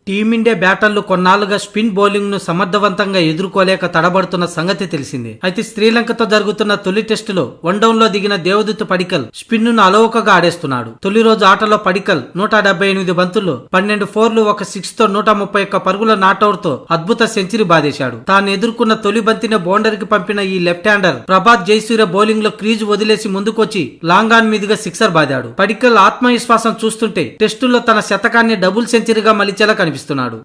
Team India బ్యాటర్లు కొన్నాళ్లుగా spin bowling ను సమర్థవంతంగా ఎదుర్కోలేక తడబడుతున్న సంగతి తెలిసిందే. అయితే శ్రీలంకతో జరుగుతున్న తొలి టెస్టులో వన్డౌన్ లో దిగిన దేవదత్ పడిక్కల్ స్పిన్ ను అలవోకగా ఆడేస్తున్నాడు. తొలి రోజు ఆటలో పడిక్కల్ 178 బంతుల్లో 12 ఫోర్లు, ఒక 6 తో 131 పరుగుల నాట్అవుట్ తో అద్భుత సెంచరీ బాదేశాడు. తాను ఎదుర్కొన్న తొలి బంతిని బౌండరీకి పంపిన ఈ left hander Prabath Jayasuriya bowling లో క్రీజ్ వదిలేసి ముందుకొచ్చి లాంగ్ ఆన్ మీదుగా సిక్సర్ బాదాడు. పడిక్కల్ ఆత్మవిశ్వాసం చూస్తుంటే టెస్టుల్లో తన శతకాన్ని డబుల్ సెంచరీగా మలిచేలా కనిపిస్తున్నాడు.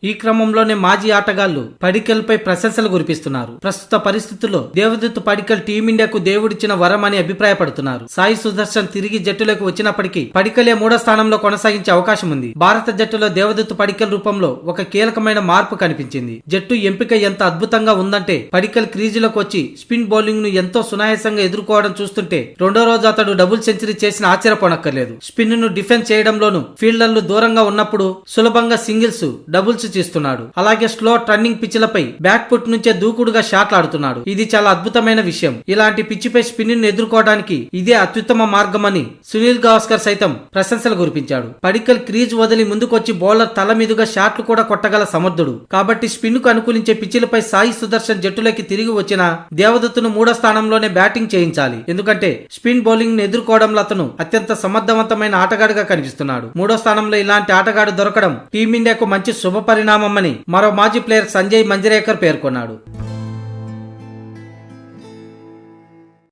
ఈ క్రమంలోనే మాజీ ఆటగాళ్లు పడిక్కల్ పై ప్రశంసలు కురిపిస్తున్నారు. ప్రస్తుత పరిస్థితుల్లో దేవదత్ పడిక్కల్ టీమిండియాకు దేవుడిచ్చిన వరం అని అభిప్రాయపడుతున్నారు. సాయి సుదర్శన్ తిరిగి జట్టులోకి వచ్చినప్పటికీ పడిక్కలే 3వ స్థానంలో కొనసాగించే అవకాశం ఉంది. భారత జట్టులో దేవదత్ పడిక్కల్ రూపంలో ఒక కీలకమైన మార్పు కనిపించింది. జట్టు ఎంపిక ఎంత అద్భుతంగా ఉందంటే పడిక్కల్ క్రీజులోకి వచ్చి స్పిన్ బౌలింగ్ ను ఎంతో సునాయాసంగా ఎదుర్కోవడం చూస్తుంటే రెండో రోజు అతడు డబుల్ సెంచరీ చేసిన ఆశ్చర్యపోనక్కర్లేదు. స్పిన్ ను డిఫెన్స్ చేయడంలోనూ ఫీల్డర్లు దూరంగా ఉన్నప్పుడు సులభంగా సింగిల్స్, డబుల్స్ చేస్తున్నాడు. అలాగే స్లో టర్నింగ్ పిచ్లపై బ్యాక్ ఫుట్ నుంచే దూకుడుగా షాట్లు ఆడుతున్నాడు. ఇది చాలా అద్భుతమైన విషయం. ఇలాంటి పిచ్చిపై స్పిన్ ను ఎదుర్కోవడానికి ఇదే అత్యుత్తమ మార్గమని సునీల్ గవాస్కర్ సైతం ప్రశంసలు కురిపించాడు. పడిక్కల్ క్రీజ్ వదిలి ముందుకొచ్చి బౌలర్ తల మీదుగా షాట్లు కూడా కొట్టగల సమర్థుడు. కాబట్టి స్పిన్ కు అనుకూలించే పిచ్చిలపై సాయి సుదర్శన్ జట్టులోకి తిరిగి వచ్చిన దేవదత్తును 3వ స్థానంలోనే బ్యాటింగ్ చేయించాలి. ఎందుకంటే స్పిన్ బౌలింగ్ ను ఎదుర్కోవడంలో అతను అత్యంత సమర్థవంతమైన ఆటగాడుగా కనిపిస్తున్నాడు. 3వ స్థానంలో ఇలాంటి ఆటగాడు దొరకడం టీమిండియాకు మంచి శుభ పరిణామమని మరో మాజీ ప్లేయర్ సంజయ్ మంజరేకర్ పేర్కొన్నాడు.